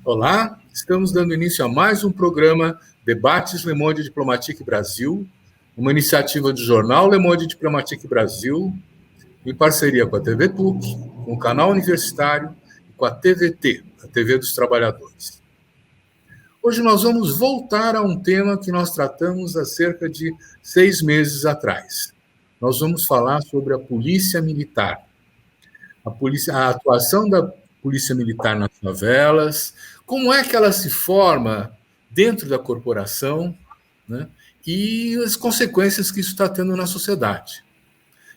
Olá, estamos dando início a mais um programa Debates Le Monde Diplomatique Brasil, uma iniciativa do jornal Le Monde Diplomatique Brasil, em parceria com a TV PUC, com o canal universitário e com a TVT, a TV dos Trabalhadores. Hoje nós vamos voltar a um tema que nós tratamos há cerca de 6 meses atrás. Nós vamos falar sobre a Polícia Militar. A atuação da Polícia Militar nas favelas, como é que ela se forma dentro da corporação, né, e as consequências que isso está tendo na sociedade.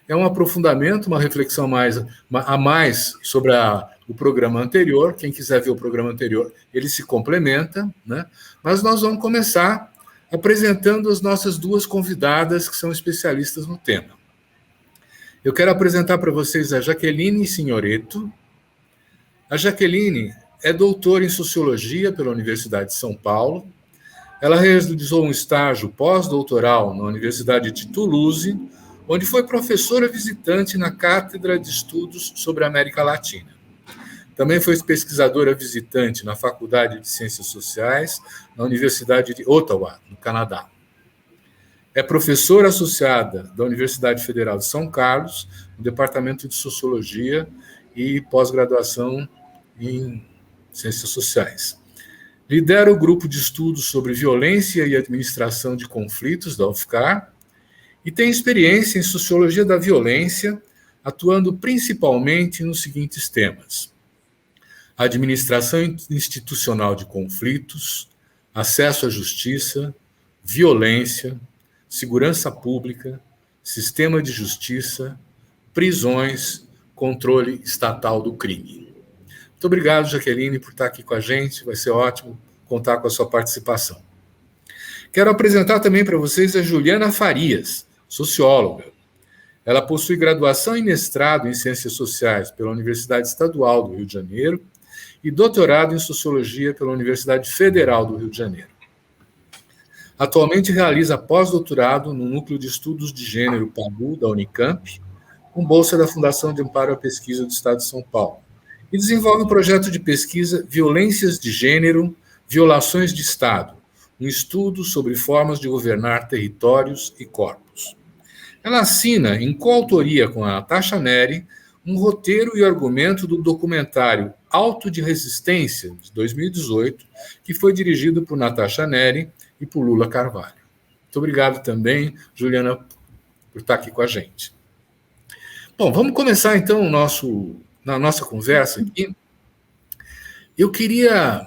É um aprofundamento, uma reflexão a mais sobre o programa anterior. Quem quiser ver o programa anterior, ele se complementa, né? Mas nós vamos começar apresentando as nossas duas convidadas, que são especialistas no tema. Eu quero apresentar para vocês a Jaqueline Signoretto. A Jaqueline é doutora em Sociologia pela Universidade de São Paulo. Ela realizou um estágio pós-doutoral na Universidade de Toulouse, onde foi professora visitante na Cátedra de Estudos sobre a América Latina. Também foi pesquisadora visitante na Faculdade de Ciências Sociais, na Universidade de Ottawa, no Canadá. É professora associada da Universidade Federal de São Carlos, no Departamento de Sociologia e pós-graduação em Ciências Sociais. Lidera o grupo de estudos sobre violência e administração de conflitos da UFSCar e tem experiência em Sociologia da Violência, atuando principalmente nos seguintes temas: administração institucional de conflitos, acesso à justiça, violência, segurança pública, sistema de justiça, prisões, controle estatal do crime. Muito obrigado, Jaqueline, por estar aqui com a gente. Vai ser ótimo contar com a sua participação. Quero apresentar também para vocês a Juliana Farias, socióloga. Ela possui graduação e mestrado em Ciências Sociais pela Universidade Estadual do Rio de Janeiro e doutorado em Sociologia pela Universidade Federal do Rio de Janeiro. Atualmente realiza pós-doutorado no Núcleo de Estudos de Gênero PAGU da Unicamp, com bolsa da Fundação de Amparo à Pesquisa do Estado de São Paulo, e desenvolve um projeto de pesquisa Violências de Gênero, Violações de Estado, um estudo sobre formas de governar territórios e corpos. Ela assina, em coautoria com a Natasha Neri, um roteiro e argumento do documentário Auto de Resistência, de 2018, que foi dirigido por Natasha Neri e por Lula Carvalho. Muito obrigado também, Juliana, por estar aqui com a gente. Bom, vamos começar então na nossa conversa aqui. Eu queria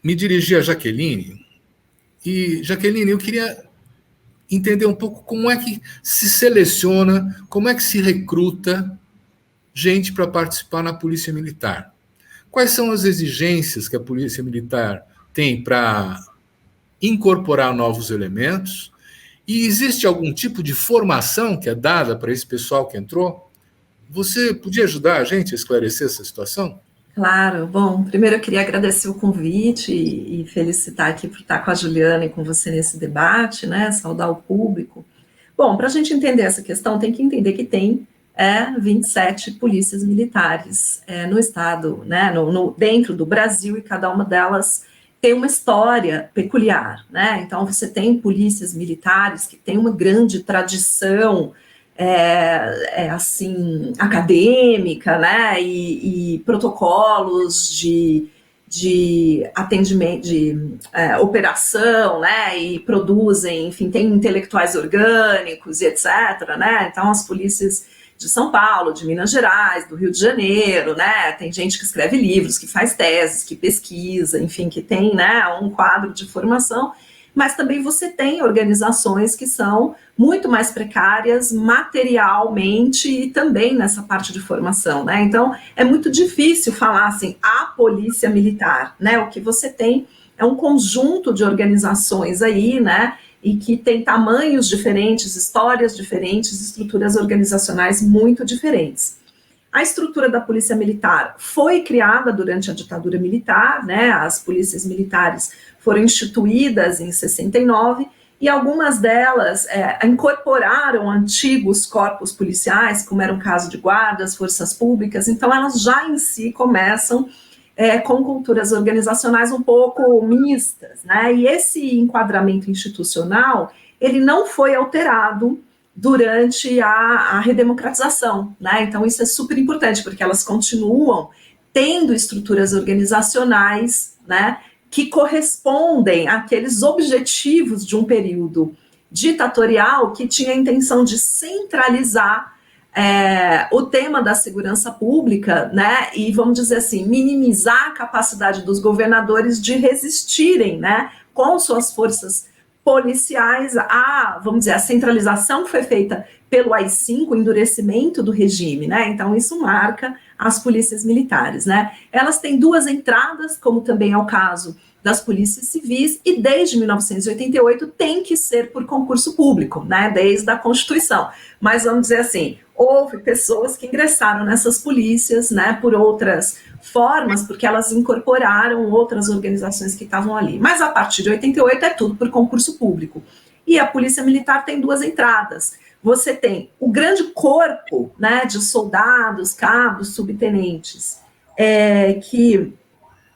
me dirigir a Jaqueline, e, Jaqueline, eu queria entender um pouco como é que se seleciona, como é que se recruta gente para participar na Polícia Militar. Quais são as exigências que a Polícia Militar tem para incorporar novos elementos? E existe algum tipo de formação que é dada para esse pessoal que entrou? Você podia ajudar a gente a esclarecer essa situação? Claro. Bom, primeiro eu queria agradecer o convite e felicitar aqui por estar com a Juliana e com você nesse debate, né? Saudar o público. Bom, para a gente entender essa questão, tem que entender que tem 27 polícias militares no estado, né? Dentro do Brasil, e cada uma delas tem uma história peculiar, né? Então, você tem polícias militares que têm uma grande tradição assim, acadêmica, né, e protocolos de atendimento, de operação, né, e produzem, enfim, tem intelectuais orgânicos e etc., né, então as polícias de São Paulo, de Minas Gerais, do Rio de Janeiro, né, tem gente que escreve livros, que faz teses, que pesquisa, enfim, que tem, né, um quadro de formação, mas também você tem organizações que são muito mais precárias materialmente e também nessa parte de formação, né? Então, é muito difícil falar assim, a polícia militar, né? O que você tem é um conjunto de organizações aí, né? E que tem tamanhos diferentes, histórias diferentes, estruturas organizacionais muito diferentes. A estrutura da polícia militar foi criada durante a ditadura militar, né? As polícias militares foram instituídas em 69 e algumas delas incorporaram antigos corpos policiais, como era o caso de guardas, forças públicas, então elas já em si começam com culturas organizacionais um pouco mistas, né? E esse enquadramento institucional, ele não foi alterado durante a redemocratização, né? Então isso é super importante, porque elas continuam tendo estruturas organizacionais, né, que correspondem àqueles objetivos de um período ditatorial que tinha a intenção de centralizar o tema da segurança pública, né, e vamos dizer assim, minimizar a capacidade dos governadores de resistirem, né, com suas forças policiais vamos dizer, a centralização que foi feita pelo AI-5, o endurecimento do regime, né, então isso marca as polícias militares, né, elas têm duas entradas, como também é o caso das polícias civis, e desde 1988 tem que ser por concurso público, né, desde a Constituição, mas vamos dizer assim, houve pessoas que ingressaram nessas polícias, né, por outras formas, porque elas incorporaram outras organizações que estavam ali, mas a partir de 88 é tudo por concurso público, e a polícia militar tem duas entradas, você tem o grande corpo, né, de soldados, cabos, subtenentes, que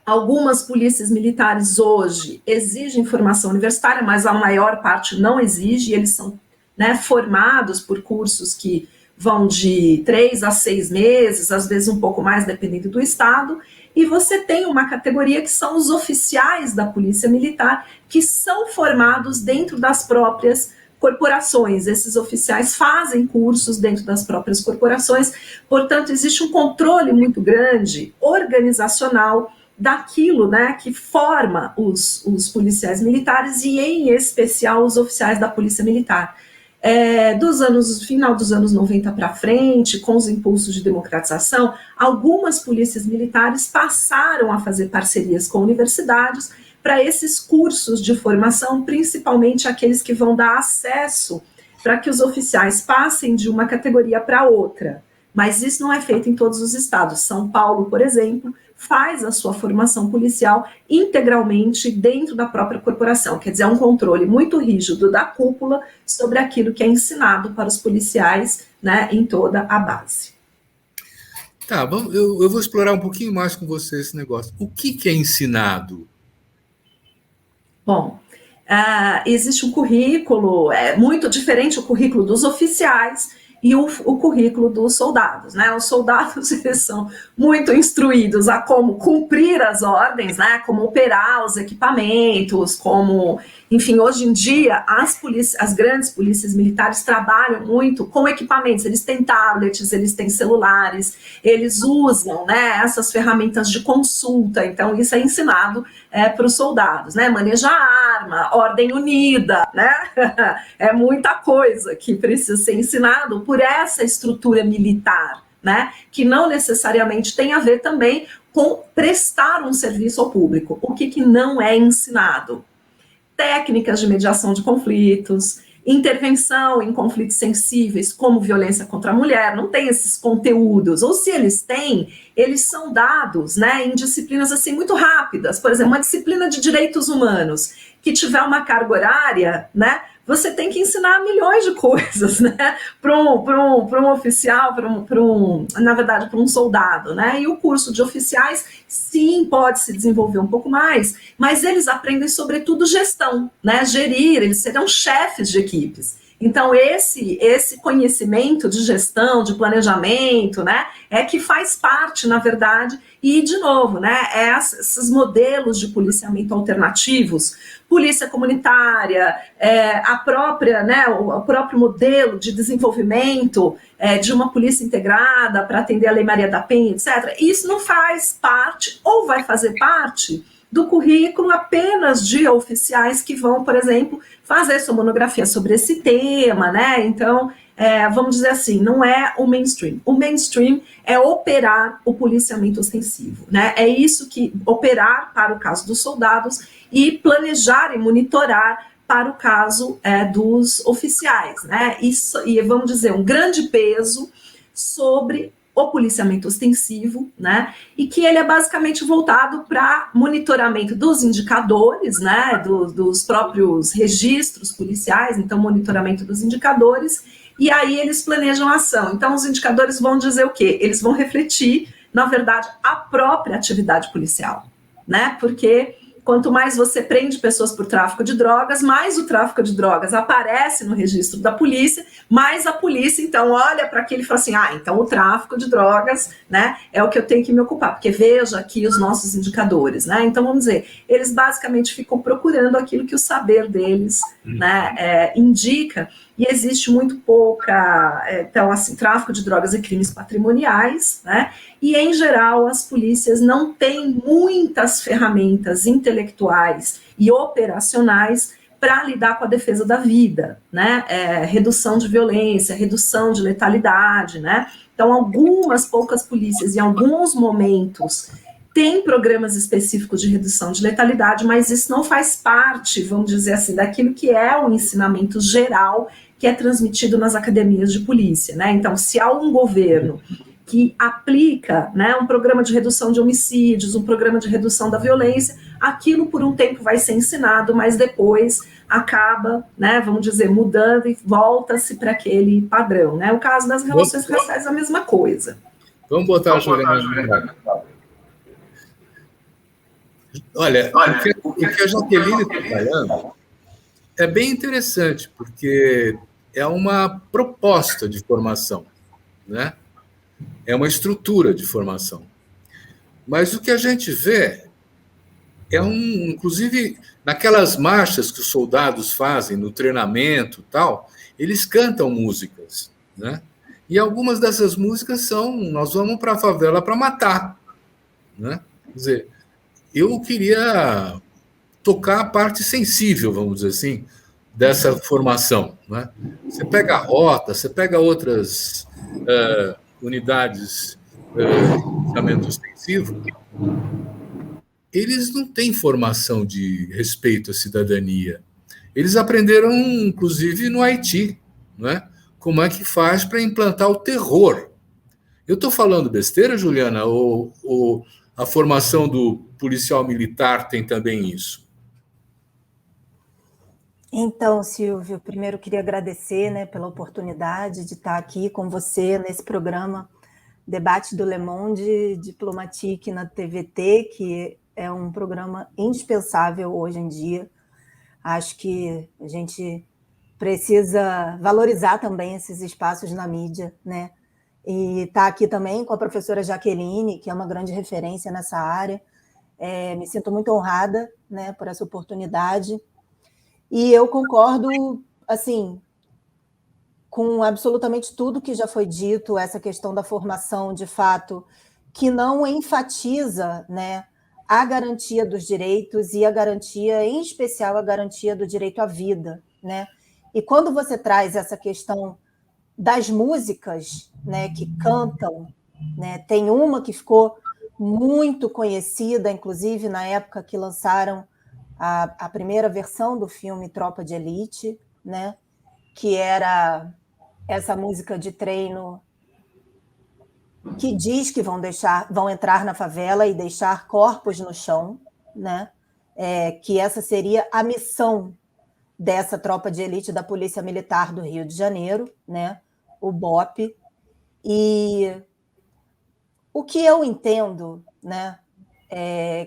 algumas polícias militares hoje exigem formação universitária, mas a maior parte não exige, eles são, né, formados por cursos que vão de 3 a 6 meses, às vezes um pouco mais, dependendo do estado, e você tem uma categoria que são os oficiais da polícia militar, que são formados dentro das próprias corporações. Esses oficiais fazem cursos dentro das próprias corporações, portanto, existe um controle muito grande, organizacional, daquilo, né, que forma os policiais militares e, em especial, os oficiais da polícia militar. Final dos anos 90 para frente, com os impulsos de democratização, algumas polícias militares passaram a fazer parcerias com universidades para esses cursos de formação, principalmente aqueles que vão dar acesso para que os oficiais passem de uma categoria para outra. Mas isso não é feito em todos os estados. São Paulo, por exemplo, faz a sua formação policial integralmente dentro da própria corporação, quer dizer, é um controle muito rígido da cúpula sobre aquilo que é ensinado para os policiais, né, em toda a base. Tá, eu vou explorar um pouquinho mais com você esse negócio. O que é ensinado? Bom, existe um currículo, muito diferente o currículo dos oficiais e o currículo dos soldados, né? Os soldados, eles são muito instruídos a como cumprir as ordens, né? Como operar os equipamentos, como, enfim, hoje em dia as grandes polícias militares trabalham muito com equipamentos, eles têm tablets, eles têm celulares, eles usam, né, essas ferramentas de consulta, então isso é ensinado para os soldados, né? Manejar arma, ordem unida, né? É muita coisa que precisa ser ensinado por essa estrutura militar, né, que não necessariamente tem a ver também com prestar um serviço ao público. O que não é ensinado? Técnicas de mediação de conflitos, intervenção em conflitos sensíveis, como violência contra a mulher, não tem esses conteúdos, ou se eles têm, eles são dados, né, em disciplinas assim muito rápidas, por exemplo, uma disciplina de direitos humanos, que tiver uma carga horária, né, você tem que ensinar milhões de coisas, né, para um oficial, na verdade, para um soldado, né, e o curso de oficiais, sim, pode se desenvolver um pouco mais, mas eles aprendem, sobretudo, gestão, né, gerir, eles serão chefes de equipes. Então, esse conhecimento de gestão, de planejamento, né, é que faz parte, na verdade, e, de novo, né, esses modelos de policiamento alternativos, polícia comunitária, o próprio modelo de desenvolvimento de uma polícia integrada para atender a Lei Maria da Penha, etc., isso não faz parte, ou vai fazer parte, do currículo apenas de oficiais que vão, por exemplo, fazer sua monografia sobre esse tema, né? Então, vamos dizer assim, não é o mainstream. O mainstream é operar o policiamento ostensivo, né? É isso que operar para o caso dos soldados e planejar e monitorar para o caso dos oficiais, né? Isso, e vamos dizer, um grande peso sobre o policiamento ostensivo, né, e que ele é basicamente voltado para monitoramento dos indicadores, né, dos próprios registros policiais, então monitoramento dos indicadores, e aí eles planejam a ação. Então os indicadores vão dizer o quê? Eles vão refletir, na verdade, a própria atividade policial, né? Porque quanto mais você prende pessoas por tráfico de drogas, mais o tráfico de drogas aparece no registro da polícia, mais a polícia, então, olha para aquilo e fala assim, então o tráfico de drogas, né, é o que eu tenho que me ocupar, porque veja aqui os nossos indicadores, né, então vamos dizer, eles basicamente ficam procurando aquilo que o saber deles, né, indica, e existe muito pouca, então, assim, tráfico de drogas e crimes patrimoniais, né, e, em geral, as polícias não têm muitas ferramentas intelectuais e operacionais para lidar com a defesa da vida, né, redução de violência, redução de letalidade, né, então, algumas poucas polícias, em alguns momentos, tem programas específicos de redução de letalidade, mas isso não faz parte, vamos dizer assim, daquilo que é o ensinamento geral que é transmitido nas academias de polícia, né? Então, se há um governo que aplica, né, um programa de redução de homicídios, um programa de redução da violência, aquilo por um tempo vai ser ensinado, mas depois acaba, né, vamos dizer, mudando e volta-se para aquele padrão, né? O caso das relações raciais é a mesma coisa. Vamos botar a Juliana. Olha, o que a Jaqueline está falando é bem interessante, porque é uma proposta de formação, né? É uma estrutura de formação. Mas o que a gente vê inclusive, naquelas marchas que os soldados fazem no treinamento e tal, eles cantam músicas, né? E algumas dessas músicas são nós vamos para a favela para matar, né? Quer dizer, eu queria tocar a parte sensível, vamos dizer assim, dessa formação, né? Você pega a Rota, você pega outras unidades de tratamento ostensivo, eles não têm formação de respeito à cidadania. Eles aprenderam, inclusive, no Haiti, né? Como é que faz para implantar o terror. Eu estou falando besteira, Juliana, ou a formação do policial militar tem também isso? Então, Silvio, primeiro queria agradecer, né, pela oportunidade de estar aqui com você nesse programa Debate do Le Monde Diplomatique na TVT, que é um programa indispensável hoje em dia. Acho que a gente precisa valorizar também esses espaços na mídia, né? E estar aqui também com a professora Jaqueline, que é uma grande referência nessa área. Me sinto muito honrada, né, por essa oportunidade. E eu concordo, assim, com absolutamente tudo que já foi dito, essa questão da formação, de fato, que não enfatiza, né, a garantia dos direitos e a garantia, em especial, a garantia do direito à vida, né? E quando você traz essa questão das músicas, né, que cantam, né, tem uma que ficou muito conhecida, inclusive na época que lançaram a primeira versão do filme Tropa de Elite, né, que era essa música de treino que diz que vão entrar na favela e deixar corpos no chão, né? Que essa seria a missão dessa tropa de elite da Polícia Militar do Rio de Janeiro, né? O BOP. E o que eu entendo, né,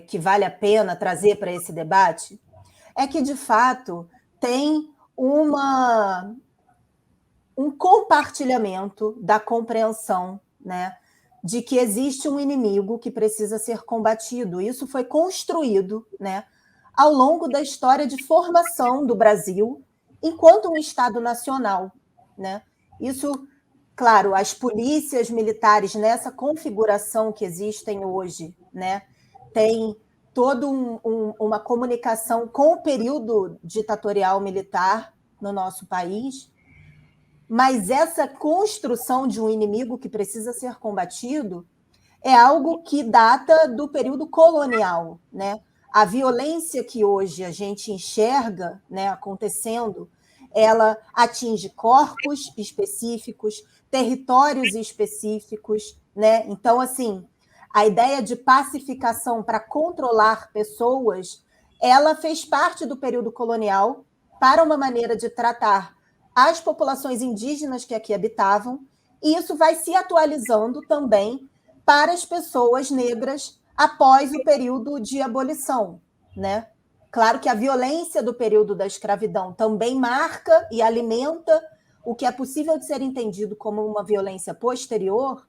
que vale a pena trazer para esse debate é que, de fato, tem um compartilhamento da compreensão, né, de que existe um inimigo que precisa ser combatido. Isso foi construído, né, ao longo da história de formação do Brasil enquanto um Estado nacional, né? Isso, claro, as polícias militares nessa configuração que existem hoje, né, tem toda uma comunicação com o período ditatorial militar no nosso país, mas essa construção de um inimigo que precisa ser combatido é algo que data do período colonial, né? A violência que hoje a gente enxerga, né, acontecendo, ela atinge corpos específicos, territórios específicos, né? Então, assim, a ideia de pacificação para controlar pessoas, ela fez parte do período colonial para uma maneira de tratar as populações indígenas que aqui habitavam, e isso vai se atualizando também para as pessoas negras após o período de abolição, né? Claro que a violência do período da escravidão também marca e alimenta o que é possível de ser entendido como uma violência posterior,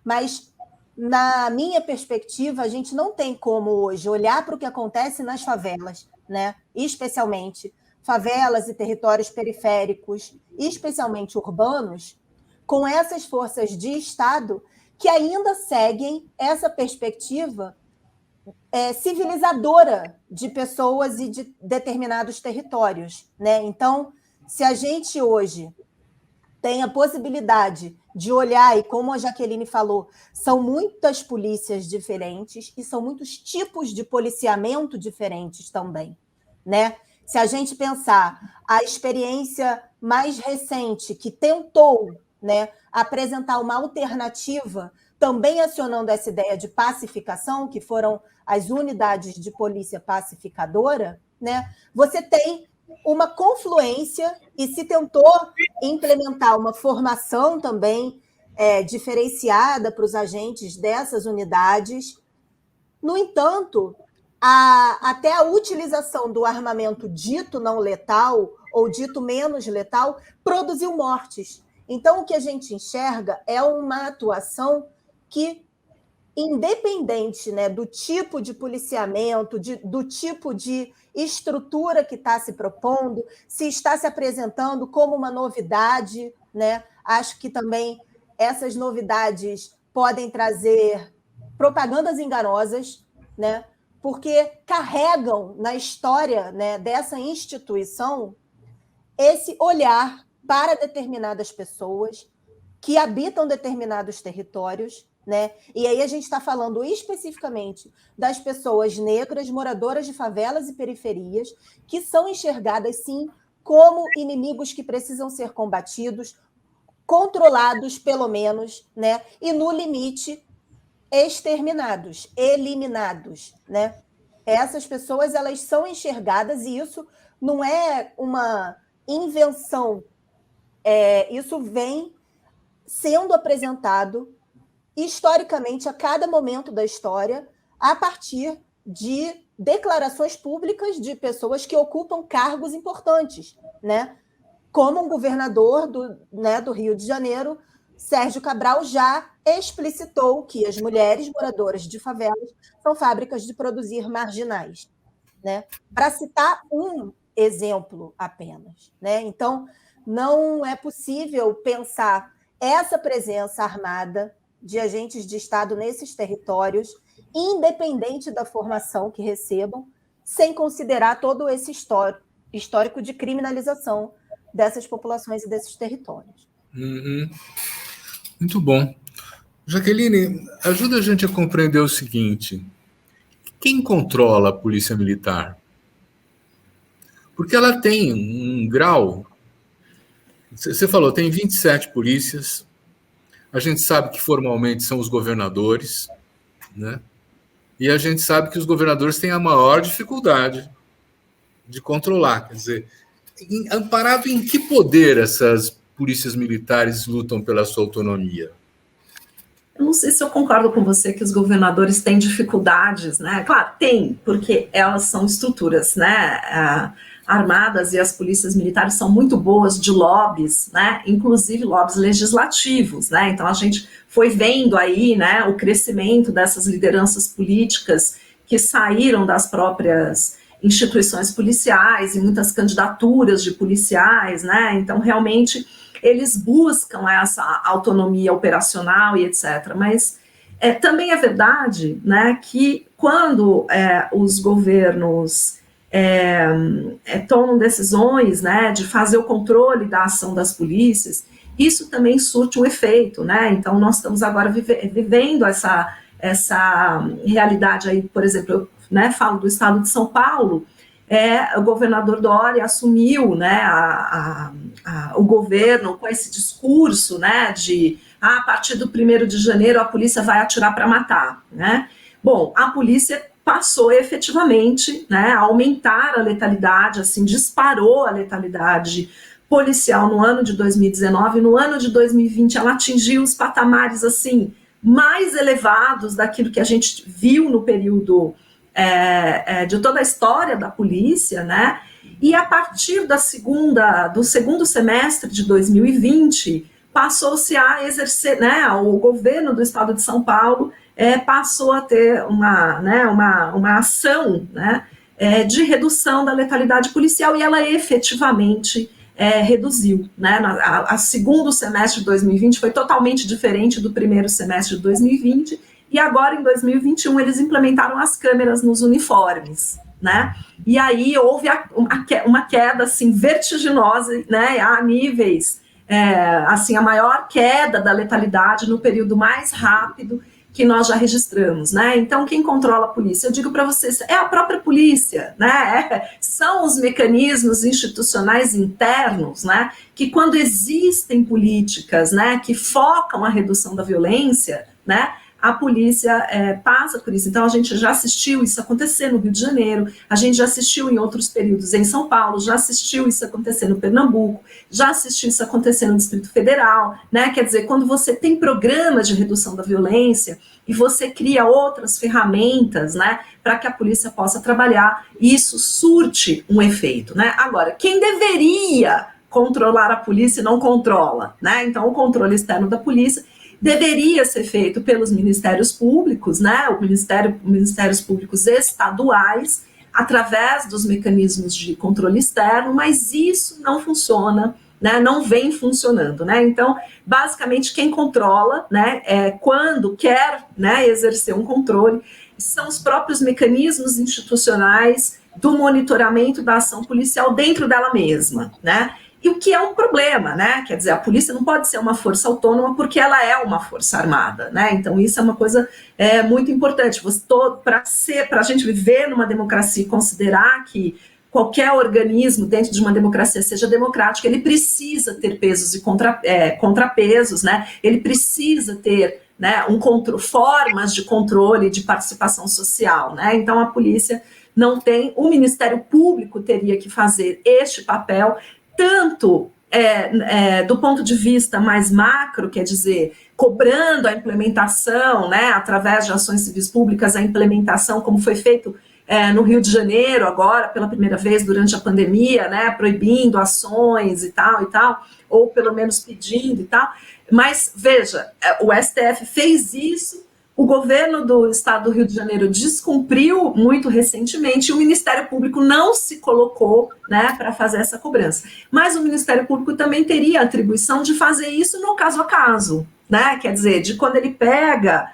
mas, na minha perspectiva, a gente não tem como hoje olhar para o que acontece nas favelas, né? Especialmente favelas e territórios periféricos, especialmente urbanos, com essas forças de Estado que ainda seguem essa perspectiva civilizadora de pessoas e de determinados territórios, né? Então, se a gente hoje tem a possibilidade de olhar, e como a Jaqueline falou, são muitas polícias diferentes e são muitos tipos de policiamento diferentes também, né? Se a gente pensar a experiência mais recente que tentou, né, apresentar uma alternativa, também acionando essa ideia de pacificação, que foram as unidades de polícia pacificadora, né, você tem uma confluência e se tentou implementar uma formação também diferenciada para os agentes dessas unidades. No entanto, até a utilização do armamento dito não letal ou dito menos letal produziu mortes. Então, o que a gente enxerga é uma atuação que, independente, né, do tipo de policiamento, do tipo de estrutura que está se propondo, se está se apresentando como uma novidade, né? Acho que também essas novidades podem trazer propagandas enganosas, né? Porque carregam na história, né, dessa instituição esse olhar para determinadas pessoas que habitam determinados territórios, né? E aí a gente está falando especificamente das pessoas negras, moradoras de favelas e periferias, que são enxergadas, sim, como inimigos que precisam ser combatidos, controlados, pelo menos, né? E, no limite, exterminados, eliminados, né? Essas pessoas, elas são enxergadas, e isso não é uma invenção, isso vem sendo apresentado historicamente a cada momento da história, a partir de declarações públicas de pessoas que ocupam cargos importantes, né? Como um governador do Rio de Janeiro, Sérgio Cabral, já explicitou que as mulheres moradoras de favelas são fábricas de produzir marginais, né? Para citar um exemplo apenas, né? Então, não é possível pensar essa presença armada de agentes de Estado nesses territórios, independente da formação que recebam, sem considerar todo esse histórico de criminalização dessas populações e desses territórios. Uhum. Muito bom. Jaqueline, ajuda a gente a compreender o seguinte: quem controla a Polícia Militar? Porque ela tem um grau. Você falou, tem 27 polícias. A gente sabe que formalmente são os governadores, né? E a gente sabe que os governadores têm a maior dificuldade de controlar. Quer dizer, amparado em que poder essas polícias militares lutam pela sua autonomia? Eu não sei se eu concordo com você que os governadores têm dificuldades, né? Claro, tem, porque elas são estruturas, né, armadas, e as polícias militares são muito boas de lobbies, né? Inclusive lobbies legislativos, né? Então a gente foi vendo aí, né, o crescimento dessas lideranças políticas que saíram das próprias instituições policiais e muitas candidaturas de policiais, né? Então realmente eles buscam essa autonomia operacional e etc. Mas também é verdade, né, que quando os governos tomam decisões, né, de fazer o controle da ação das polícias, isso também surte um efeito, né? Então nós estamos agora vivendo essa realidade aí, por exemplo, eu, né, falo do estado de São Paulo. O governador Dória assumiu, né, o governo com esse discurso, né, de a partir do 1º de janeiro a polícia vai atirar para matar, né? Bom, a polícia passou efetivamente, né, a aumentar a letalidade, assim, disparou a letalidade policial no ano de 2019, no ano de 2020 ela atingiu os patamares, assim, mais elevados daquilo que a gente viu no período de toda a história da polícia, né? E a partir do segundo semestre de 2020, passou-se a exercer, né? O governo do estado de São Paulo passou a ter uma ação, né? De redução da letalidade policial, e ela efetivamente reduziu, né? A segundo semestre de 2020 foi totalmente diferente do primeiro semestre de 2020, e agora em 2021 eles implementaram as câmeras nos uniformes, né? E aí houve uma queda assim vertiginosa, né? A níveis assim, a maior queda da letalidade no período mais rápido que nós já registramos, né? Então, quem controla a polícia? Eu digo para vocês, é a própria polícia, né? São os mecanismos institucionais internos, né? Que quando existem políticas, né? Que focam a redução da violência, né? A polícia passa por isso. Então, a gente já assistiu isso acontecer no Rio de Janeiro, a gente já assistiu em outros períodos em São Paulo, já assistiu isso acontecer no Pernambuco, já assistiu isso acontecer no Distrito Federal, né? Quer dizer, quando você tem programas de redução da violência e você cria outras ferramentas, né, para que a polícia possa trabalhar, isso surte um efeito, né? Agora, quem deveria controlar a polícia não controla, né? Então, o controle externo da polícia deveria ser feito pelos ministérios públicos, né, ministérios públicos estaduais, através dos mecanismos de controle externo, mas isso não funciona, né, não vem funcionando, né? Então, basicamente, quem controla, né, quando quer, né, exercer um controle, são os próprios mecanismos institucionais do monitoramento da ação policial dentro dela mesma, né? E o que é um problema, né? Quer dizer, a polícia não pode ser uma força autônoma porque ela é uma força armada, né? Então, isso é uma coisa muito importante. Para a gente viver numa democracia e considerar que qualquer organismo dentro de uma democracia seja democrático, ele precisa ter pesos e contrapesos, né? Ele precisa ter, né, formas de controle de participação social, né? Então, a polícia não tem, o Ministério Público teria que fazer este papel, tanto do ponto de vista mais macro, quer dizer, cobrando a implementação, né, através de ações civis públicas, a implementação, como foi feito no Rio de Janeiro agora, pela primeira vez durante a pandemia, né, proibindo ações e tal, ou pelo menos pedindo e tal, mas veja, o STF fez isso, o governo do estado do Rio de Janeiro descumpriu muito recentemente e o Ministério Público não se colocou, né, para fazer essa cobrança. Mas o Ministério Público também teria a atribuição de fazer isso no caso a caso, né? Quer dizer, de quando ele pega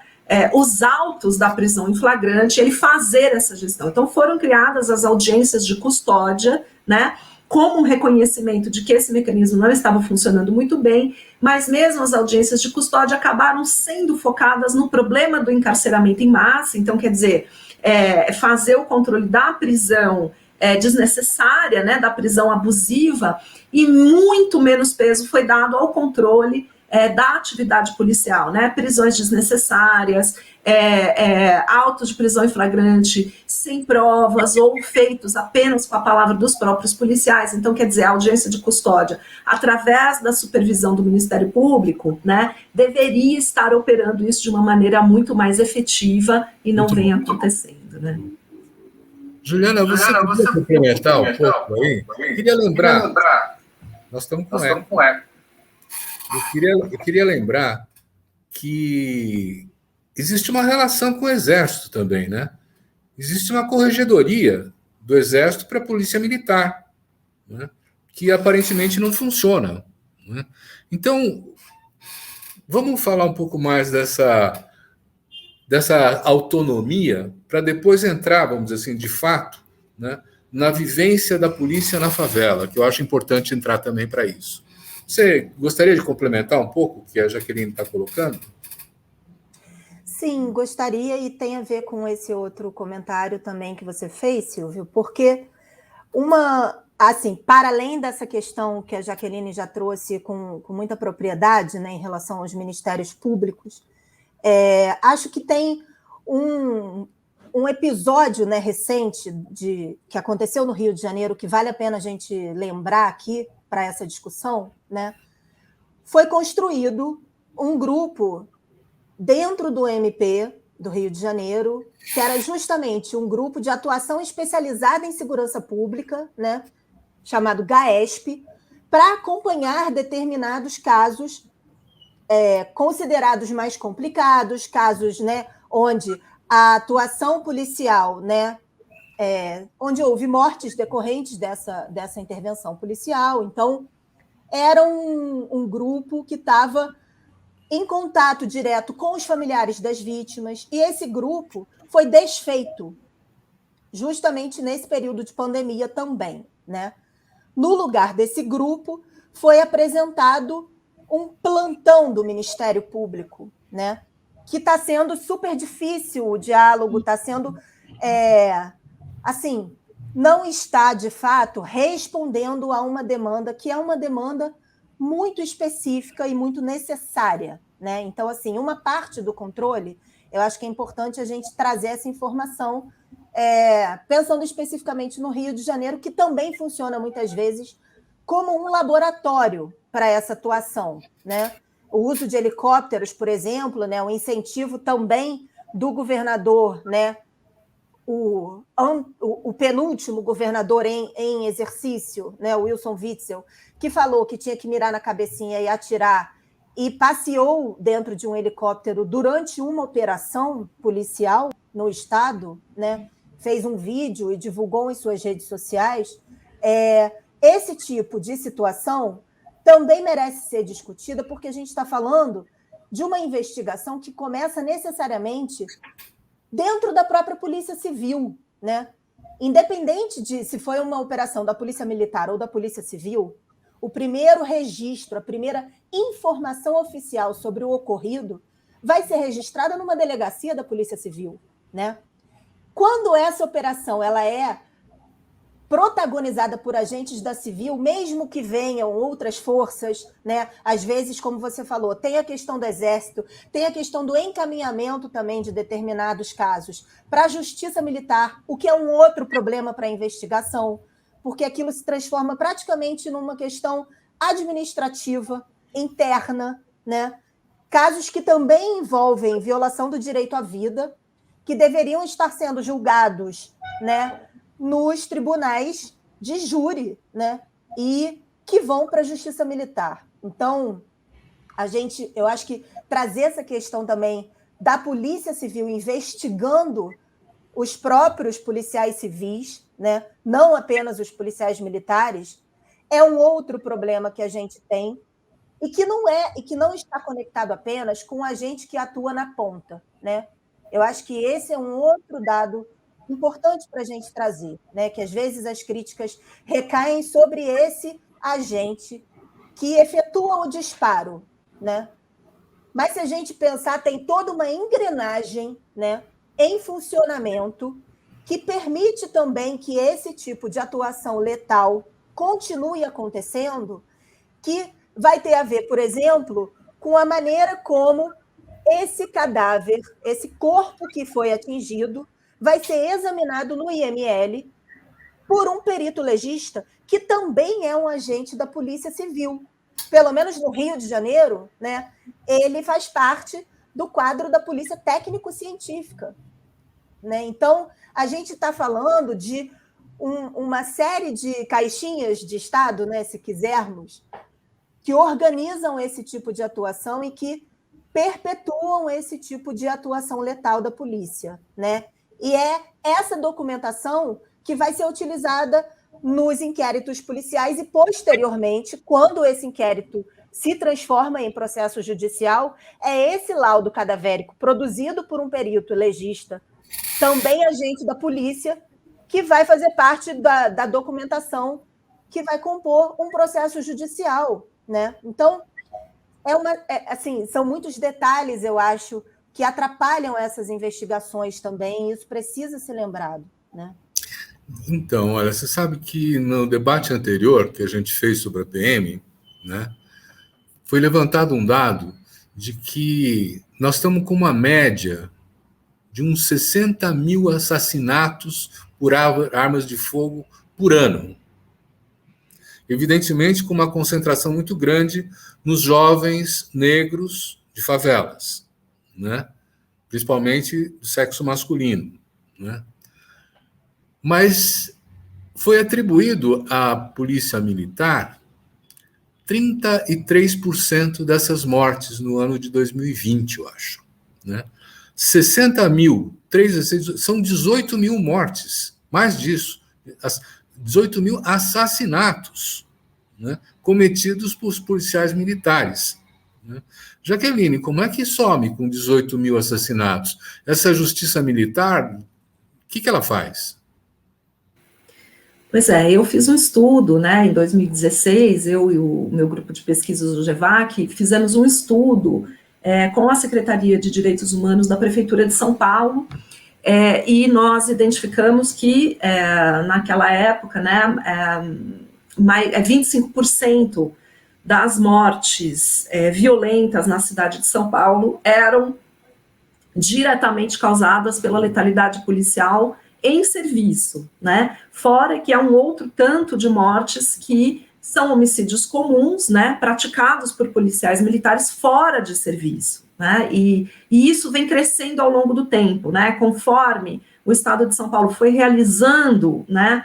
os autos da prisão em flagrante, ele fazer essa gestão. Então foram criadas as audiências de custódia, né, como um reconhecimento de que esse mecanismo não estava funcionando muito bem, mas mesmo as audiências de custódia acabaram sendo focadas no problema do encarceramento em massa. Então, quer dizer, fazer o controle da prisão desnecessária, né, da prisão abusiva, e muito menos peso foi dado ao controle da atividade policial, né, prisões desnecessárias, autos de prisão em flagrante sem provas ou feitos apenas com a palavra dos próprios policiais. Então, quer dizer, a audiência de custódia, através da supervisão do Ministério Público, né, deveria estar operando isso de uma maneira muito mais efetiva e não vem acontecendo, né? Juliana, você podia complementar um pouco aí? Eu queria lembrar, nós estamos com eco. Eu queria lembrar que existe uma relação com o Exército também, né? Existe uma corregedoria do Exército para a Polícia Militar, né? Que aparentemente não funciona, né? Então, vamos falar um pouco mais dessa autonomia para depois entrar, vamos dizer assim, de fato, né, na vivência da polícia na favela, que eu acho importante entrar também para isso. Você gostaria de complementar um pouco o que a Jaqueline está colocando? Sim, gostaria, e tem a ver com esse outro comentário também que você fez, Silvio, porque assim, para além dessa questão que a Jaqueline já trouxe com muita propriedade, né, em relação aos ministérios públicos, acho que tem um episódio, né, recente que aconteceu no Rio de Janeiro, que vale a pena a gente lembrar aqui para essa discussão, né? Foi construído um grupo dentro do MP do Rio de Janeiro, que era justamente um grupo de atuação especializada em segurança pública, né, chamado GAESP, para acompanhar determinados casos considerados mais complicados, casos, né, onde a atuação policial, né, onde houve mortes decorrentes dessa intervenção policial. Então, era um grupo que estava em contato direto com os familiares das vítimas, e esse grupo foi desfeito justamente nesse período de pandemia também, né? No lugar desse grupo, foi apresentado um plantão do Ministério Público, né? Que está sendo super difícil o diálogo, está sendo, assim, não está, de fato, respondendo a uma demanda que é uma demanda muito específica e muito necessária, né? Então, assim, uma parte do controle, eu acho que é importante a gente trazer essa informação, pensando especificamente no Rio de Janeiro, que também funciona muitas vezes como um laboratório para essa atuação, né? O uso de helicópteros, por exemplo, né? O incentivo também do governador, né? O penúltimo governador em exercício, né, o Wilson Witzel, que falou que tinha que mirar na cabecinha e atirar, e passeou dentro de um helicóptero durante uma operação policial no estado, né, fez um vídeo e divulgou em suas redes sociais. Esse tipo de situação também merece ser discutida, porque a gente está falando de uma investigação que começa necessariamente dentro da própria Polícia Civil, né? Independente de se foi uma operação da Polícia Militar ou da Polícia Civil, o primeiro registro, a primeira informação oficial sobre o ocorrido vai ser registrada numa delegacia da Polícia Civil, né? Quando essa operação ela é protagonizada por agentes da Civil, mesmo que venham outras forças, né? Às vezes, como você falou, tem a questão do Exército, tem a questão do encaminhamento também de determinados casos para a Justiça Militar, o que é um outro problema para a investigação, porque aquilo se transforma praticamente numa questão administrativa, interna, né? Casos que também envolvem violação do direito à vida, que deveriam estar sendo julgados, né, nos tribunais de júri, né, e que vão para a Justiça Militar. Então, eu acho que trazer essa questão também da Polícia Civil investigando os próprios policiais civis, né, não apenas os policiais militares, é um outro problema que a gente tem e que não está conectado apenas com a gente que atua na ponta, né? Eu acho que esse é um outro dado importante para a gente trazer, né? Que às vezes as críticas recaem sobre esse agente que efetua o disparo, né? Mas se a gente pensar, tem toda uma engrenagem, né, em funcionamento que permite também que esse tipo de atuação letal continue acontecendo, que vai ter a ver, por exemplo, com a maneira como esse cadáver, esse corpo que foi atingido, vai ser examinado no IML por um perito legista que também é um agente da Polícia Civil. Pelo menos no Rio de Janeiro, né, ele faz parte do quadro da Polícia Técnico-Científica, né? Então, a gente está falando de uma série de caixinhas de Estado, né, se quisermos, que organizam esse tipo de atuação e que perpetuam esse tipo de atuação letal da polícia, né? E é essa documentação que vai ser utilizada nos inquéritos policiais e, posteriormente, quando esse inquérito se transforma em processo judicial, é esse laudo cadavérico produzido por um perito legista, também agente da polícia, que vai fazer parte da documentação que vai compor um processo judicial, né? Então, assim, são muitos detalhes, eu acho, que atrapalham essas investigações também, e isso precisa ser lembrado, né? Então, olha, você sabe que no debate anterior que a gente fez sobre a PM, né, foi levantado um dado de que nós estamos com uma média de uns 60 mil assassinatos por armas de fogo por ano. Evidentemente, com uma concentração muito grande nos jovens negros de favelas, né? Principalmente do sexo masculino, né? Mas foi atribuído à polícia militar 33% dessas mortes no ano de 2020, eu acho, né? 60 mil, são 18 mil mortes, mais disso, 18 mil assassinatos, né, cometidos por policiais militares, né? Jaqueline, como é que some com 18 mil assassinatos? Essa justiça militar, o que ela faz? Pois é, eu fiz um estudo, né, em 2016, eu e o meu grupo de pesquisas do GEVAC fizemos um estudo com a Secretaria de Direitos Humanos da Prefeitura de São Paulo, e nós identificamos que, naquela época, né, 25% das mortes violentas na cidade de São Paulo eram diretamente causadas pela letalidade policial em serviço, né? Fora que há um outro tanto de mortes que são homicídios comuns, né, praticados por policiais militares fora de serviço, né? E isso vem crescendo ao longo do tempo, né? Conforme o Estado de São Paulo foi realizando, né,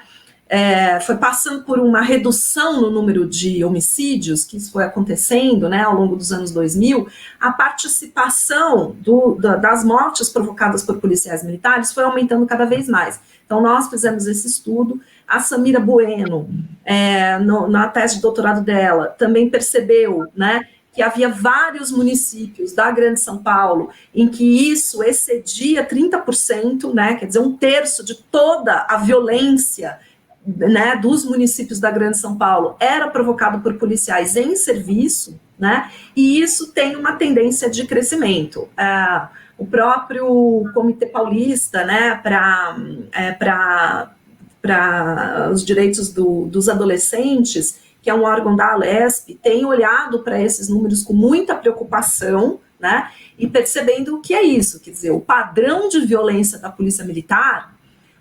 foi passando por uma redução no número de homicídios, que isso foi acontecendo, né, ao longo dos anos 2000, a participação das mortes provocadas por policiais militares foi aumentando cada vez mais. Então, nós fizemos esse estudo, a Samira Bueno, na tese de doutorado dela, também percebeu, né, que havia vários municípios da Grande São Paulo em que isso excedia 30%, né, quer dizer, 1/3 de toda a violência, né, dos municípios da Grande São Paulo era provocado por policiais em serviço, né, e isso tem uma tendência de crescimento. O próprio Comitê Paulista, né, para os direitos dos adolescentes, que é um órgão da Alesp, tem olhado para esses números com muita preocupação, né, e percebendo o que é isso, quer dizer, o padrão de violência da Polícia Militar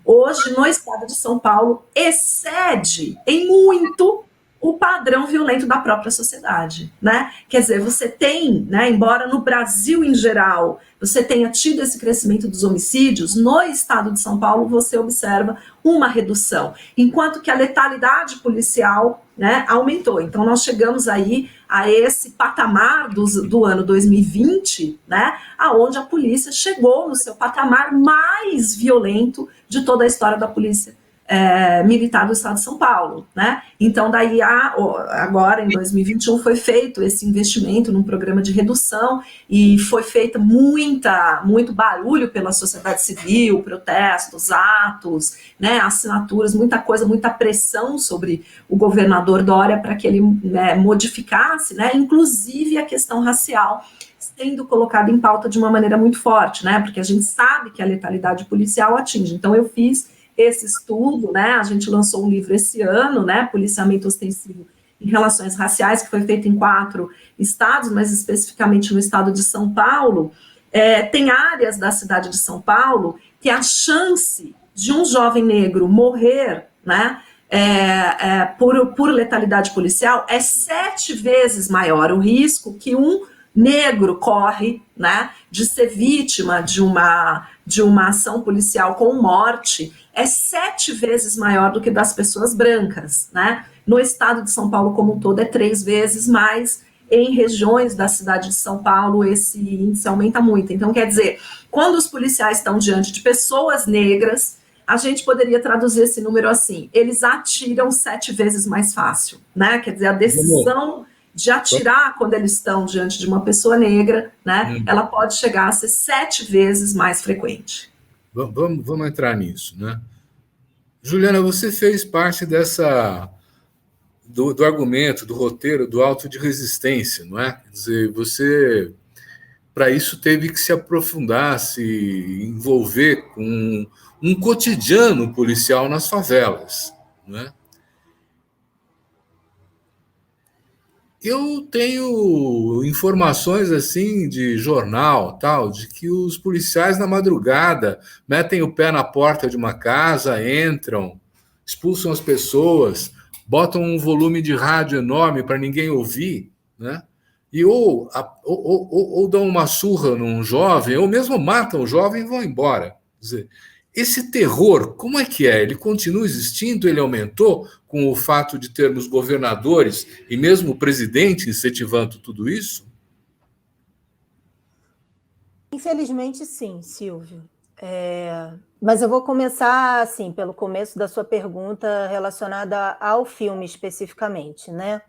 hoje, no estado de São Paulo, excede em muito o padrão violento da própria sociedade, né? Quer dizer, você tem, né, embora no Brasil em geral você tenha tido esse crescimento dos homicídios, no estado de São Paulo você observa uma redução, enquanto que a letalidade policial, né, aumentou. Então nós chegamos aí a esse patamar do ano 2020, né, aonde a polícia chegou no seu patamar mais violento de toda a história da polícia militar do estado de São Paulo, né? Então daí agora em 2021 foi feito esse investimento num programa de redução e foi feita muito barulho pela sociedade civil, protestos, atos, né, assinaturas, muita coisa, muita pressão sobre o governador Dória para que ele, né, modificasse, né, inclusive a questão racial sendo colocada em pauta de uma maneira muito forte, né? Porque a gente sabe que a letalidade policial atinge. Então eu fiz esse estudo, né, a gente lançou um livro esse ano, né, Policiamento Ostensivo em Relações Raciais, que foi feito em 4 estados, mas especificamente no estado de São Paulo. Tem áreas da cidade de São Paulo que a chance de um jovem negro morrer, né, por letalidade policial é 7 vezes maior o risco que um negro corre, né, de ser vítima de uma ação policial com morte, é 7 vezes maior do que das pessoas brancas, né? No estado de São Paulo como um todo é 3 vezes mais, em regiões da cidade de São Paulo esse índice aumenta muito. Então, quer dizer, quando os policiais estão diante de pessoas negras, a gente poderia traduzir esse número assim, eles atiram 7 vezes mais fácil, né? Quer dizer, a decisão de atirar quando eles estão diante de uma pessoa negra, né, ela pode chegar a ser 7 vezes mais frequente. Vamos entrar nisso, né? Juliana, você fez parte do argumento, do roteiro, do auto de resistência, não é? Quer dizer, você, para isso, teve que se aprofundar, se envolver com um cotidiano policial nas favelas, não é? Eu tenho informações assim de jornal, tal, de que os policiais na madrugada metem o pé na porta de uma casa, entram, expulsam as pessoas, botam um volume de rádio enorme para ninguém ouvir, né? e ou dão uma surra num jovem, ou mesmo matam o jovem e vão embora. Quer dizer, esse terror, como é que é? Ele continua existindo? Ele aumentou com o fato de termos governadores e mesmo o presidente incentivando tudo isso? Infelizmente, sim, Silvio. Mas eu vou começar assim pelo começo da sua pergunta relacionada ao filme especificamente, né?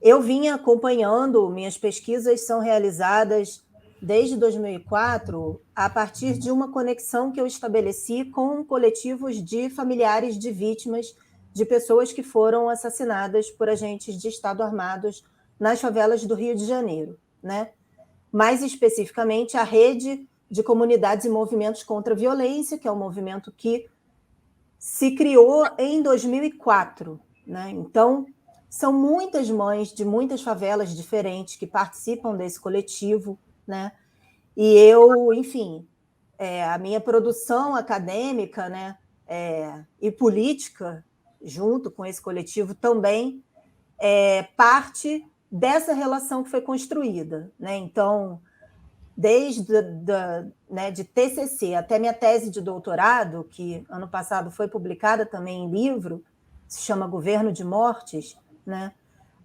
Eu vinha acompanhando, minhas pesquisas são realizadas desde 2004 a partir de uma conexão que eu estabeleci com coletivos de familiares de vítimas de pessoas que foram assassinadas por agentes de Estado armados nas favelas do Rio de Janeiro, né? Mais especificamente a Rede de Comunidades e Movimentos contra a Violência, que é um movimento que se criou em 2004, né? Então, são muitas mães de muitas favelas diferentes que participam desse coletivo, né? E eu, enfim, a minha produção acadêmica, né, e política, junto com esse coletivo, também parte dessa relação que foi construída, né? Então, desde de TCC até minha tese de doutorado, que ano passado foi publicada também em livro, se chama Governo de Mortes, né?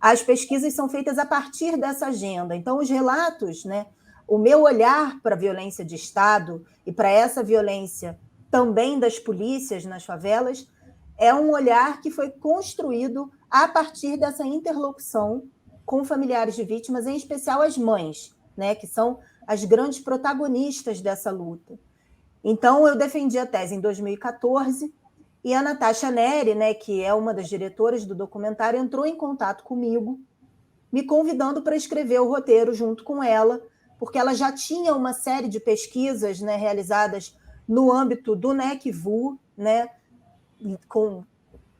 As pesquisas são feitas a partir dessa agenda. Então, os relatos, né, o meu olhar para a violência de Estado e para essa violência também das polícias nas favelas é um olhar que foi construído a partir dessa interlocução com familiares de vítimas, em especial as mães, né, que são as grandes protagonistas dessa luta. Então, eu defendi a tese em 2014 e a Natasha Neri, né, que é uma das diretoras do documentário, entrou em contato comigo, me convidando para escrever o roteiro junto com ela, porque ela já tinha uma série de pesquisas, né, realizadas no âmbito do NECVU, né, com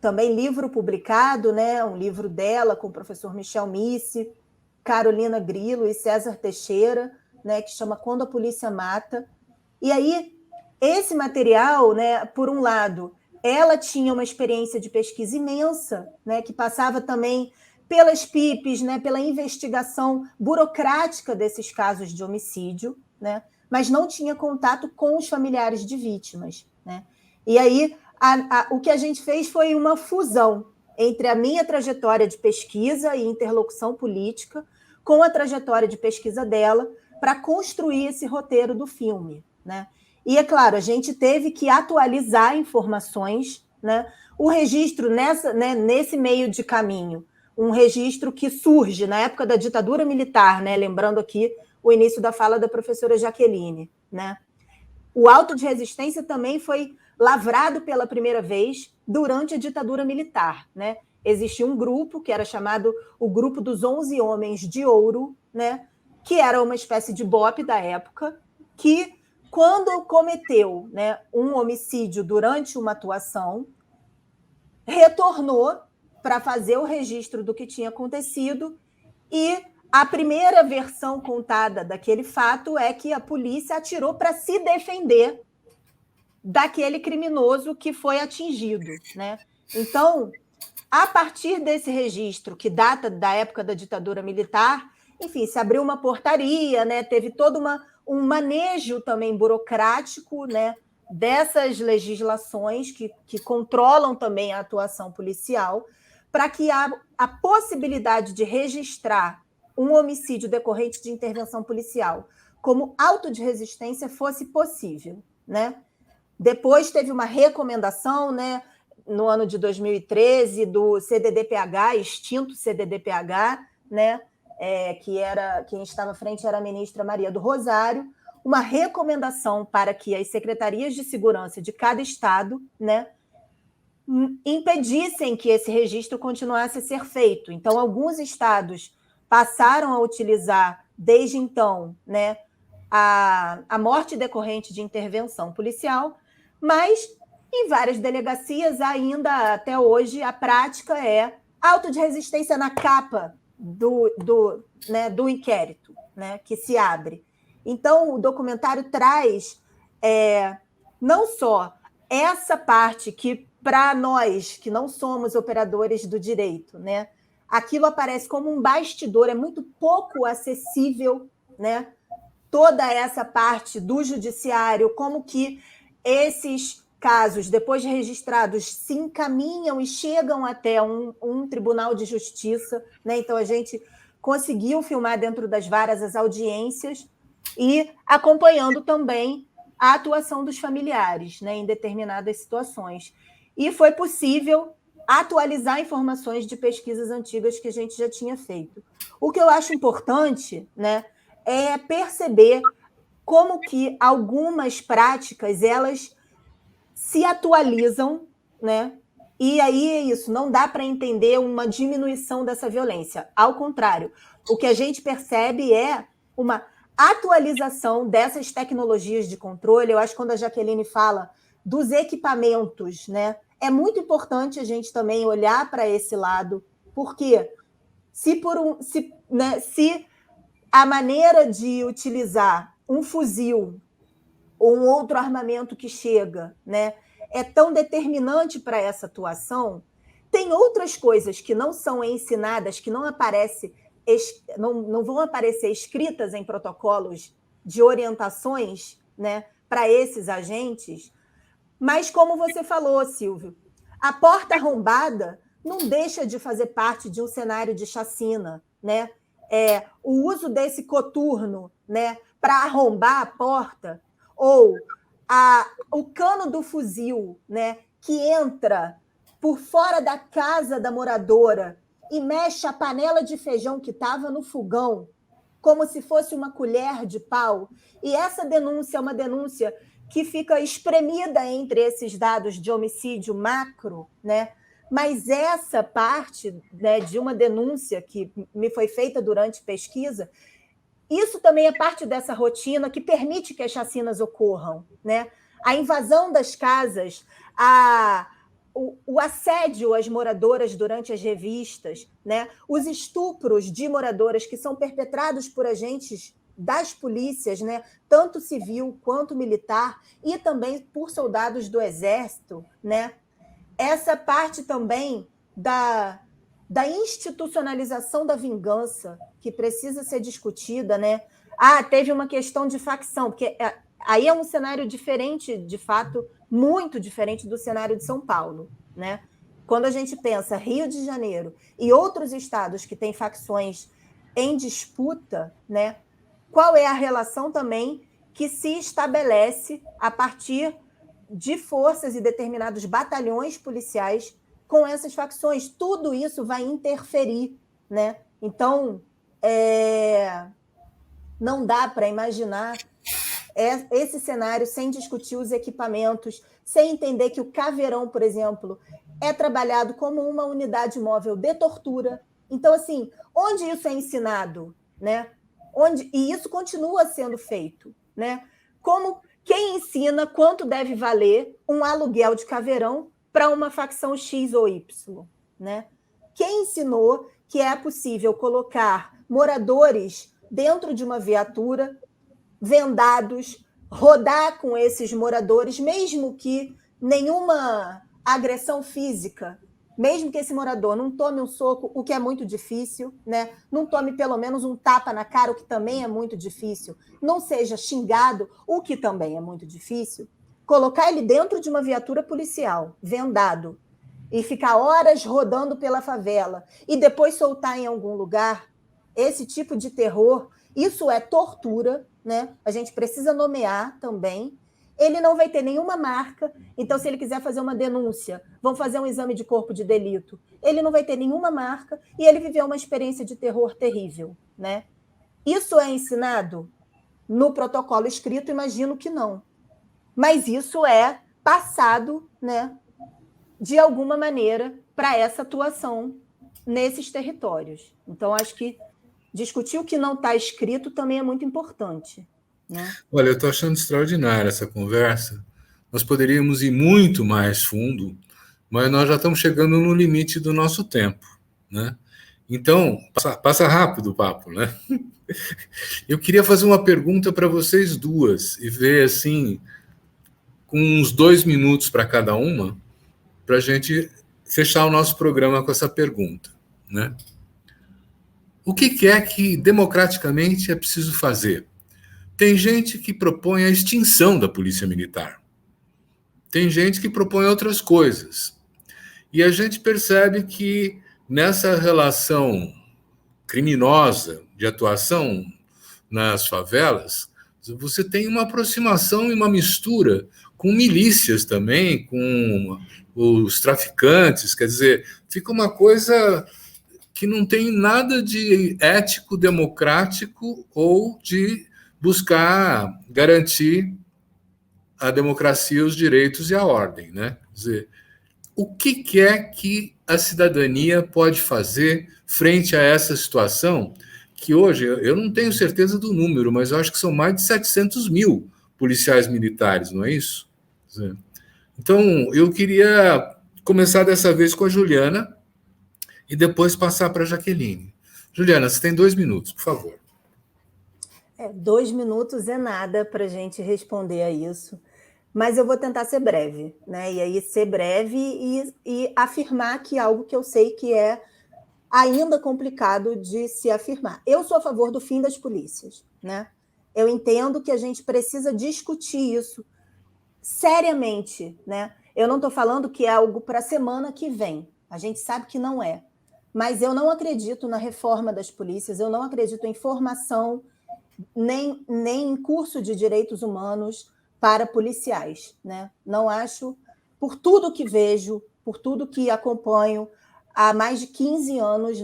também livro publicado, né, um livro dela com o professor Michel Missi, Carolina Grilo e César Teixeira, né, que chama Quando a Polícia Mata. E aí, esse material, né, por um lado, ela tinha uma experiência de pesquisa imensa, né, que passava também pelas PIPs, né, pela investigação burocrática desses casos de homicídio, né, mas não tinha contato com os familiares de vítimas, né? E aí, o que a gente fez foi uma fusão entre a minha trajetória de pesquisa e interlocução política com a trajetória de pesquisa dela para construir esse roteiro do filme, né? E, é claro, a gente teve que atualizar informações, né? O registro nesse meio de caminho, um registro que surge na época da ditadura militar, né? Lembrando aqui o início da fala da professora Jaqueline, né? O auto de resistência também foi lavrado pela primeira vez durante a ditadura militar, né? Existia um grupo que era chamado o Grupo dos 11 Homens de Ouro, né? Que era uma espécie de BOPE da época, que, quando cometeu, né, um homicídio durante uma atuação, retornou para fazer o registro do que tinha acontecido, e a primeira versão contada daquele fato é que a polícia atirou para se defender daquele criminoso que foi atingido, né? Então, a partir desse registro, que data da época da ditadura militar, enfim, se abriu uma portaria, né? Teve todo um manejo também burocrático, né, dessas legislações que controlam também a atuação policial, para que a possibilidade de registrar um homicídio decorrente de intervenção policial como auto de resistência fosse possível, né? Depois teve uma recomendação, né, no ano de 2013, do CDDPH, extinto CDDPH, né, quem estava à frente era a ministra Maria do Rosário, uma recomendação para que as secretarias de segurança de cada estado, né, impedissem que esse registro continuasse a ser feito. Então, alguns estados passaram a utilizar, desde então, né, a morte decorrente de intervenção policial, mas em várias delegacias, ainda até hoje, a prática é auto de resistência na capa do inquérito, né, que se abre. Então, o documentário traz não só essa parte que, para nós, que não somos operadores do direito, né, aquilo aparece como um bastidor, é muito pouco acessível, né? Toda essa parte do judiciário, como que esses casos, depois de registrados, se encaminham e chegam até um tribunal de justiça, né? Então, a gente conseguiu filmar dentro das varas as audiências e acompanhando também a atuação dos familiares, né, em determinadas situações. E foi possível atualizar informações de pesquisas antigas que a gente já tinha feito. O que eu acho importante, né, é perceber como que algumas práticas elas se atualizam, né? E aí é isso, não dá para entender uma diminuição dessa violência. Ao contrário, o que a gente percebe é uma atualização dessas tecnologias de controle. Eu acho que quando a Jaqueline fala dos equipamentos, né, é muito importante a gente também olhar para esse lado, porque se a maneira de utilizar um fuzil ou um outro armamento que chega, né, é tão determinante para essa atuação, tem outras coisas que não são ensinadas, que não vão aparecer escritas em protocolos de orientações, né, para esses agentes, mas como você falou, Silvio, a porta arrombada não deixa de fazer parte de um cenário de chacina, né? O uso desse coturno, né, para arrombar a porta, ou o cano do fuzil, né, que entra por fora da casa da moradora e mexe a panela de feijão que estava no fogão, como se fosse uma colher de pau. E essa denúncia é uma denúncia que fica espremida entre esses dados de homicídio macro, né? Mas essa parte, né, de uma denúncia que me foi feita durante pesquisa, isso também é parte dessa rotina que permite que as chacinas ocorram, né? A invasão das casas, o assédio às moradoras durante as revistas, né? Os estupros de moradoras que são perpetrados por agentes das polícias, né? Tanto civil quanto militar, e também por soldados do Exército, né? Essa parte também da institucionalização da vingança, que precisa ser discutida, né? Teve uma questão de facção, porque aí é um cenário diferente, de fato, muito diferente do cenário de São Paulo, né? Quando a gente pensa Rio de Janeiro e outros estados que têm facções em disputa, né? Qual é a relação também que se estabelece a partir de forças e determinados batalhões policiais com essas facções? Tudo isso vai interferir, né? Então, não dá para imaginar esse cenário sem discutir os equipamentos, sem entender que o Caveirão, por exemplo, é trabalhado como uma unidade móvel de tortura. Então, assim, onde isso é ensinado, né? E isso continua sendo feito, né? Quem ensina quanto deve valer um aluguel de Caveirão para uma facção X ou Y, né? Quem ensinou que é possível colocar moradores dentro de uma viatura, vendados, rodar com esses moradores, mesmo que nenhuma agressão física, mesmo que esse morador não tome um soco, o que é muito difícil, né? Não tome pelo menos um tapa na cara, o que também é muito difícil, não seja xingado, o que também é muito difícil, colocar ele dentro de uma viatura policial, vendado, e ficar horas rodando pela favela, e depois soltar em algum lugar, esse tipo de terror, isso é tortura, né? A gente precisa nomear também. Ele não vai ter nenhuma marca, então, se ele quiser fazer uma denúncia, vão fazer um exame de corpo de delito, ele não vai ter nenhuma marca e ele viveu uma experiência de terror terrível, né? Isso é ensinado no protocolo escrito? Imagino que não. Mas isso é passado, né, de alguma maneira para essa atuação nesses territórios. Então, acho que discutir o que não está escrito também é muito importante, né? Olha, eu estou achando extraordinária essa conversa. Nós poderíamos ir muito mais fundo, mas nós já estamos chegando no limite do nosso tempo, né? Então, passa rápido o papo, né? Eu queria fazer uma pergunta para vocês duas e ver, assim, com uns 2 minutos para cada uma, para a gente fechar o nosso programa com essa pergunta, né? O que é que democraticamente é preciso fazer? Tem gente que propõe a extinção da polícia militar. Tem gente que propõe outras coisas. E a gente percebe que nessa relação criminosa de atuação nas favelas, você tem uma aproximação e uma mistura com milícias também, com os traficantes, quer dizer, fica uma coisa que não tem nada de ético, democrático ou de buscar garantir a democracia, os direitos e a ordem, né? Quer dizer, o que é que a cidadania pode fazer frente a essa situação que hoje, eu não tenho certeza do número, mas eu acho que são mais de 700 mil policiais militares, não é isso? Então, eu queria começar dessa vez com a Juliana e depois passar para a Jaqueline. Juliana, você tem 2 minutos, por favor. 2 minutos é nada para a gente responder a isso, mas eu vou tentar ser breve, né? E aí ser breve e afirmar que algo que eu sei que é ainda complicado de se afirmar. Eu sou a favor do fim das polícias, né? Eu entendo que a gente precisa discutir isso seriamente, né? Eu não estou falando que é algo para a semana que vem, a gente sabe que não é, mas eu não acredito na reforma das polícias, eu não acredito em formação nem em curso de direitos humanos para policiais, né? Não acho, por tudo que vejo, por tudo que acompanho há mais de 15 anos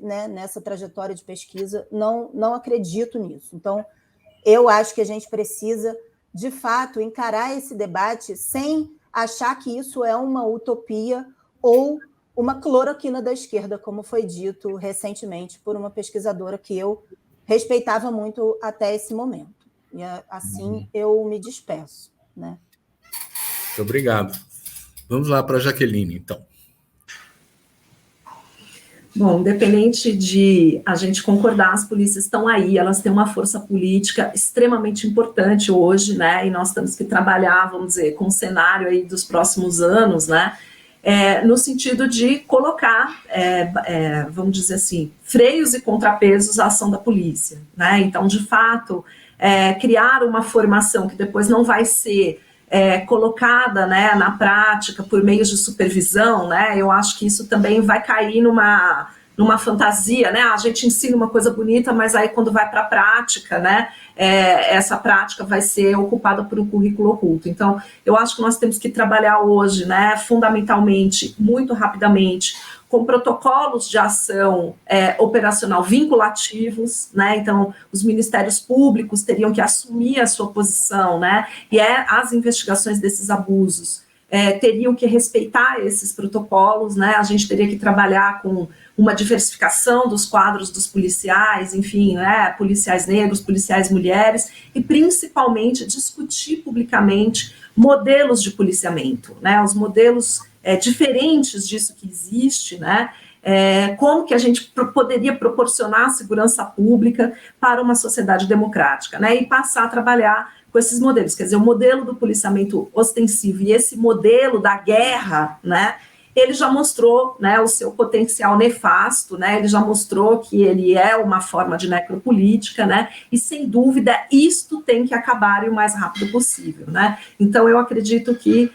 nessa trajetória de pesquisa, não acredito nisso. Então, eu acho que a gente precisa, de fato, encarar esse debate sem achar que isso é uma utopia ou uma cloroquina da esquerda, como foi dito recentemente por uma pesquisadora que eu respeitava muito até esse momento. E assim eu me despeço, né? Muito obrigado. Vamos lá para a Jaqueline, então. Bom, independente de a gente concordar, as polícias estão aí, elas têm uma força política extremamente importante hoje, né? E nós temos que trabalhar, vamos dizer, com o cenário aí dos próximos anos, né? No sentido de colocar, vamos dizer assim, freios e contrapesos à ação da polícia, né? Então, de fato, criar uma formação que depois não vai ser colocada, né, na prática por meios de supervisão, né? Eu acho que isso também vai cair numa fantasia, né? A gente ensina uma coisa bonita, mas aí quando vai para a prática, né, essa prática vai ser ocupada por um currículo oculto. Então, eu acho que nós temos que trabalhar hoje, né, fundamentalmente, muito rapidamente, com protocolos de ação operacional vinculativos, né? Então, os ministérios públicos teriam que assumir a sua posição, né? E as investigações desses abusos teriam que respeitar esses protocolos, né? A gente teria que trabalhar com uma diversificação dos quadros dos policiais, enfim, né? Policiais negros, policiais mulheres, e principalmente discutir publicamente modelos de policiamento, né? Os modelos diferentes disso que existe, né? Como que a gente poderia proporcionar segurança pública para uma sociedade democrática, né? E passar a trabalhar com esses modelos, quer dizer, o modelo do policiamento ostensivo e esse modelo da guerra, né? Ele já mostrou, né, o seu potencial nefasto, né? Ele já mostrou que ele é uma forma de necropolítica, né? E sem dúvida isto tem que acabar o mais rápido possível, né? Então eu acredito que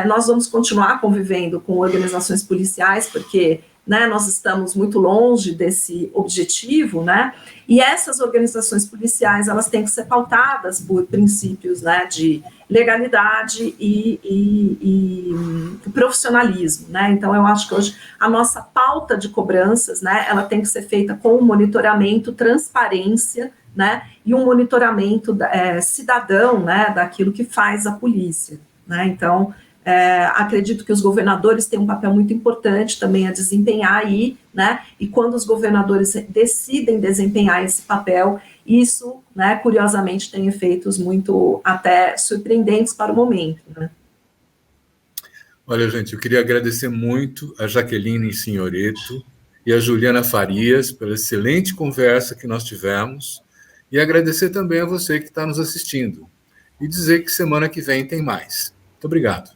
nós vamos continuar convivendo com organizações policiais, porque, né, nós estamos muito longe desse objetivo, né? E essas organizações policiais, elas têm que ser pautadas por princípios, né, de legalidade e profissionalismo, né? Então, eu acho que hoje a nossa pauta de cobranças, né, ela tem que ser feita com um monitoramento, transparência, né, e um monitoramento cidadão, né, daquilo que faz a polícia, né? Então, acredito que os governadores têm um papel muito importante também a desempenhar aí, né? E quando os governadores decidem desempenhar esse papel, isso, né, curiosamente, tem efeitos muito até surpreendentes para o momento, né? Olha, gente, eu queria agradecer muito a Jaqueline Signoretto e a Juliana Farias pela excelente conversa que nós tivemos e agradecer também a você que está nos assistindo e dizer que semana que vem tem mais. Muito obrigado.